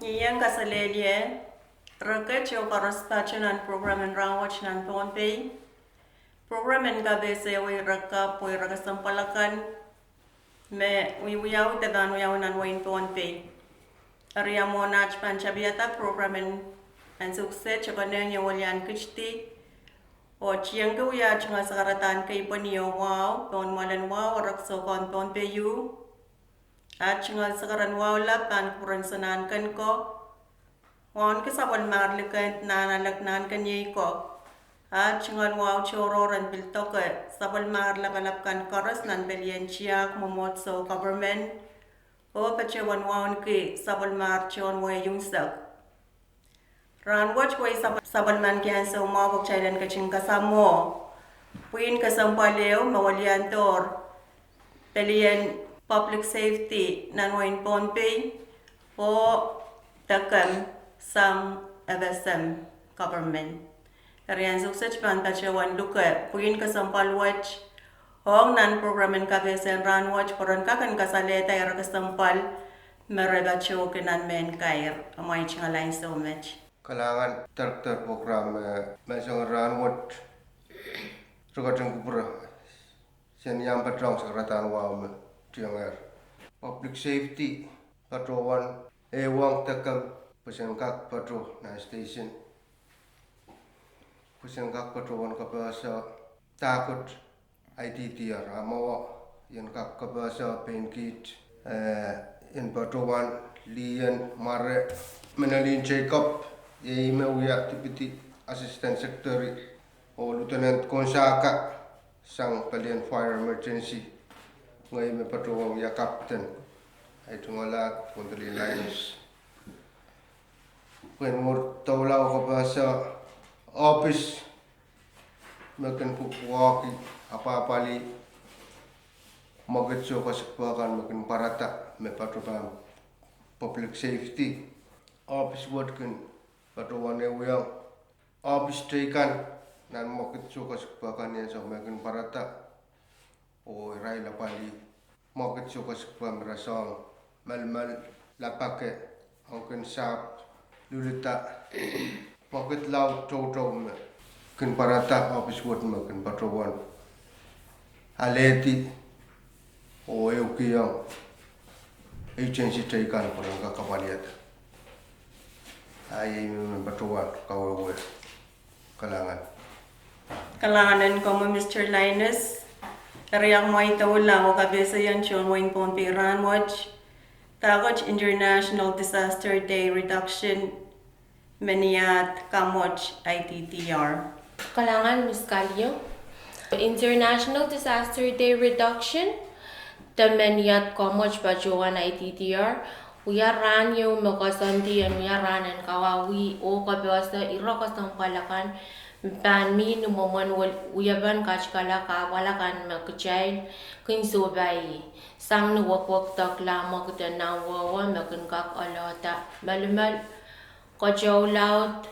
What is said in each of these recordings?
Yang kasalelye, raket yo korospachanan program en Rahnwet nan Pohnpei. Program en kabese wi rakap wi rakasampalakan me wiyaw tedan wiyaw nan wain Pohnpei. Ariya monach panchabiata program en sukses chokanen yo walyan kichti. O chiang ke wiya chunga sakaratan kay paniyo wow, ton malan wow rakso kon Pohnpei yu. At chunga sakaran wow la pan kuran sanan kan ko. Wan ke sabon marlikan nanalak nan kan yei ko. At chungan wow chororan biltoke sabon marlakalap kan koros nan belien chiak momot so government. O pachewan wan ke sabon mar chon way yung sak. Rahnwet way sabon man kian so mawag chailan kaching kasamo. Puin kasampaleo mawalian tor. Belien public safety nan wain Pohnpei o takam sang FSM government. Karian sukses pan pachewan luka puin kasampal watch hong nan programen kabesen Rahnwet koron kakan kasaleta yara kasampal mereka chokinan men kair amai chingalain so much. Kalangan terter program mesong Rahnwet rugateng kupura sen yang patrong sekratan wam tiangar public safety patrowan wang takam pasengkak patro na station pasengkak patrowan kapasa takut IDDR amawa yang kak kapasa penkit in patrowan lian mare menalin Jacob ye mewia deputy assistant secretary o lieutenant konsaka sang palian fire emergency ngai me patrong ya captain ai tungola kontrol lines when mur tawlaw ko pa sa office makan pupuaki apa li magetso kaspakan makan parata me patrong public safety office work kan patrong yang office tekan nan magetso kaspakan yan sa makan parata o rai la pali moket sukas pam rasong mal lapake onken sap lulita moket lau to ken parata office wot ken patrowan aleti o eukiyo agency tekan parang kakapaliat ay patrowan kawawe Kalangan ko Mr. Linus. Kariyang mo ito lang o kabesa yan siyon wain Pohnpei Rahnwet. Takot International Disaster Day Reduction Meniyat Kamot IDDR. Kalangan Ms. Calio. International Disaster Day Reduction the Meniyat Kamot Bajoan IDDR. Uyaran yung makasandi and uyaran kawawi o kabesa irakasang palakan ban mi numoman uyaban kachkala ka walakan makjail kin sobay sang nuwak tak lama kita nawawa makan kak alata malmal kajaw laut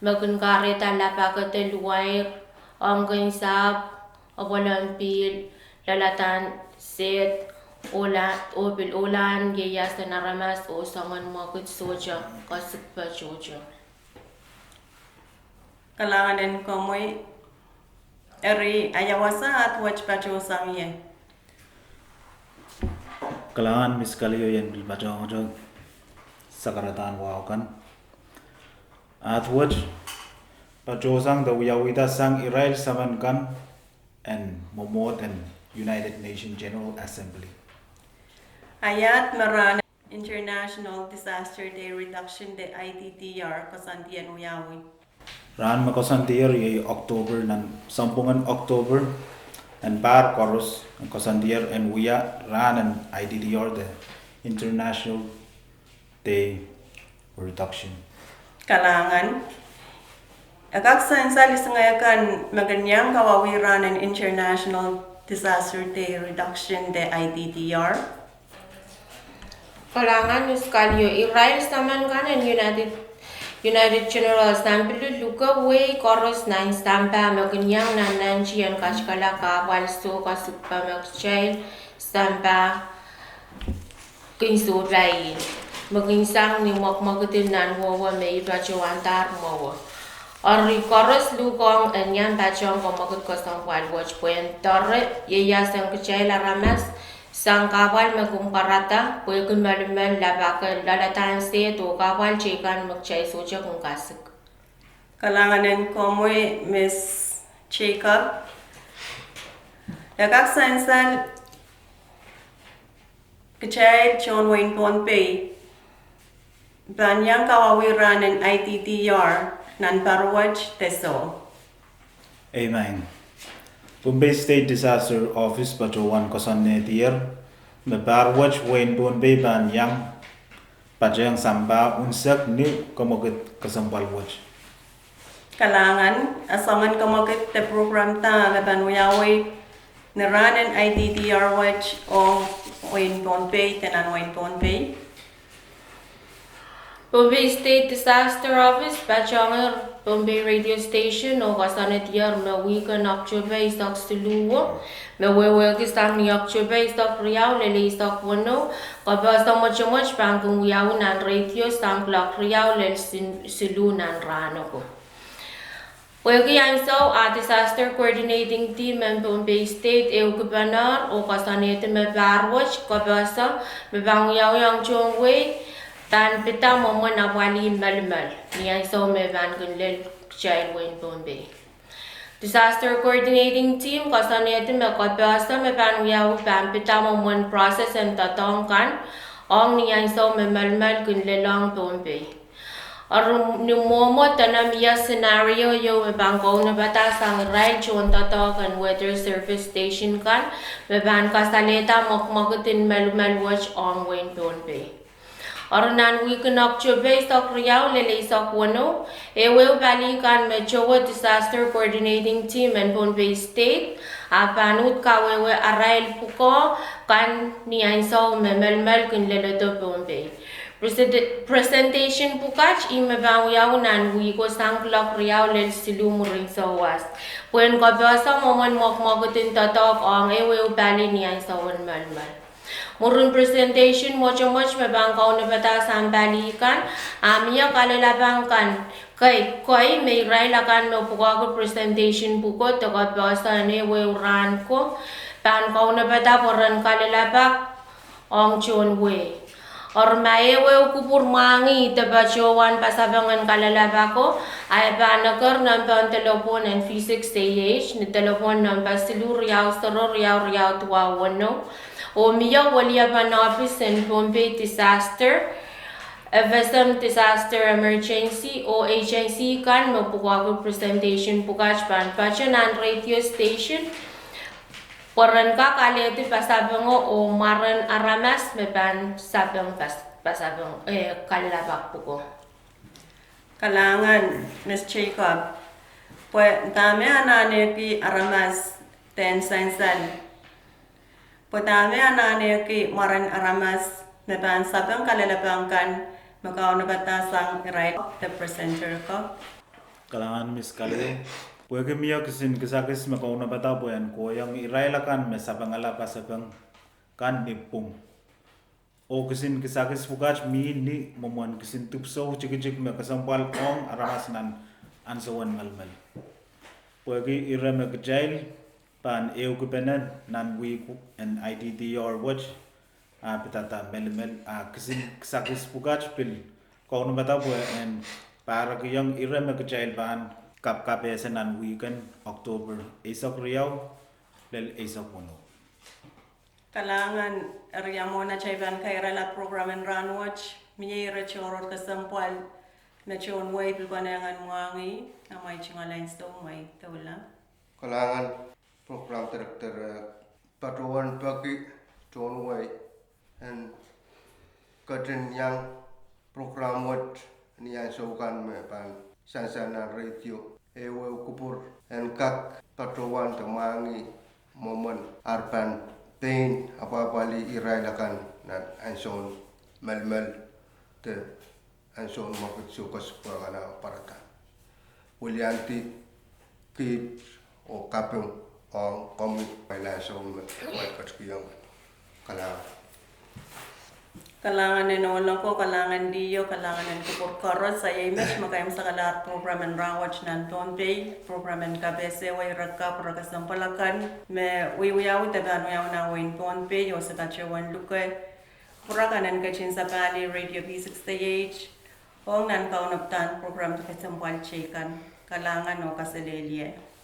makan kareta lapakata luwair ang kinsap awalan pil lalatan set ulan gayas na naramas o sangan makit soja kasukpa soja. Kalangan ko mo eri ayawasa at watch pacho sang ye. Kalangan Miss Kalio yan bilbajo sakaratan wakan at watch pacho sang the wiyawida sang Israel samankan and momot and United Nations General Assembly. Ayat maran International Disaster Day Reduction Day IDDR kasandian uyawi. Ran makasandir ye October nan sampungan October and bar koros kasandir and wiya ran and IDDR the International Day Reduction. Kalangan agaksan sa lisangayakan maganyang kawawiran and International Disaster Day Reduction Day IDDR. Kalangan Ms. Calio. Israel saman kanan United General Assembly luka way koros na stampa maganyang nananjian kachkala ka walso kasukpa magchail stampa kinso bayin. maging sang ni magtin nan wawa may bacho antar mawa. Ori koros lukong anyang bachong ko magut ko sang wal watch point torre yeya sang kecela ramas sang kawal magum parata puy kun malumel labaka lalatan se to kawal cekan magchay soja kung kasik. Kalanganin ko mo Miss Jacob. Yakak sansan kechay John Wayne Pohnpei. Banyang kawawiran ng IDDR nan Barwaj Teso. Amen. Pohnpei State Disaster Office Pajowan Kosanne Tier me Barwaj Wayne Pohnpei Banyang Pajang Samba Unsak ni Komogit Kasampal Watch. Kalangan asangan komogit te program ta mabanuyaway Naranan IDDR watch o Wayne Pohnpei tenan Wayne Pohnpei. Pohnpei State Disaster Office Bachonger Pohnpei Radio Station o kasanet yer me weekend October istok suluwo me wewe kisang ni October istok riau lele istok wono kaba istok moch pangkung wiau nan radio sang clock riau lele sulu nan rano ko. Wagi ang so disaster coordinating team ng Pohnpei State Governor o kasanete me Barwaj kabasa me bangyaw yang chongway tan pita mo na wali malmal niya so me van kunlel child Wayne Pohnpei. Disaster coordinating team kasanete me kabasa me bangyaw pan pita mo process and tatongkan ong niya so me malmal kunlelang Pohnpei. Arum numomo tanam ya scenario yo bangko na bata sang right chon tatokan weather service station kan beban kasaleta mokmogutin melmel watch on Wayne Pohnpei. Arunan weekend October stock riau lele stock wano ewe bali kan mechowa disaster coordinating team and Pohnpei State apanut kawewe arail puko kan niyan so melmel kun lele to Pohnpei. Presentation pukach imebang yaw nan wi ko sang clock riau lel silu muring sawas. Puen ko basa momon mokmogutin tatok ang ewe bali niyan sa wan malmal. Murun presentation moch mebang kau na bata sang balikan amia kalalabang kan kay may railakan no puko presentation puko to ko basa ne we ran ko pan kau na bata poran kalalabak ang chon we. Or maewe kupur mangi tabachowan pasabangan kalalaba ko ay banakar ng telepon and physics stage ni telepon ng pasilu riau soro riau tuwa wano o miya walia ban office and Pohnpei disaster Evesam disaster emergency o agency kan mapukago presentation pukach ban pachanan radio station Poran ka kaleti pasabango o maran aramas meban sabang pasabang kalabak puko. Kalangan Miss Jacob. Pues dami anane ki aramas ten sensan. Pues dami anane ki maran aramas meban sabang kalalabangkan makao na batasang right the presenter ko. Kalangan Miss Kali. Puwag miya kisin kisakis makauna bata po yan ko yung irailakan mesabang ala pasabang kan ipung. O kisin kisakis fugach mi ni momuan kisin tupso chikijik me kasampal ong aramas nan ansawan malmal. Puwag ira me kajail pan kupenan nan wiku and IDDR watch pitata melmel kisin kisakis fugach pil kauna bata po yan para kiyang ira me kajail pan kap nan weekend October isok riau lel isok puno. Kalangan mo na chayban kay rala program and Rahnwet miyera chorot kasampal na chon way pilbanangan muangi na may chingalain sto may tawla. Kalangan program director Patrowan Paki John Way and Curtin Yang program what niyan sokan me pan sansanan radio ewe kupur and kak patrowan temangi momen arpan pain apa bali irailakan nan anson melmel te anson makut sukas pangana parata Willianti kit o kapung on komi pailason me wat katskiyang kala Kalangan nolong ko, kalangan diyo, kalangan ko karos sa image makayam sa kalar program and rawatch nan Pohnpei, program and kabese way rakka para kasampalakan me wiyaw taban wiyaw na wain Pohnpei yo sa kachewan luke pura kanan kachin sa Pali Radio B68 hong nan kaunaptan program to kasampal chekan kalangan o kasalelye.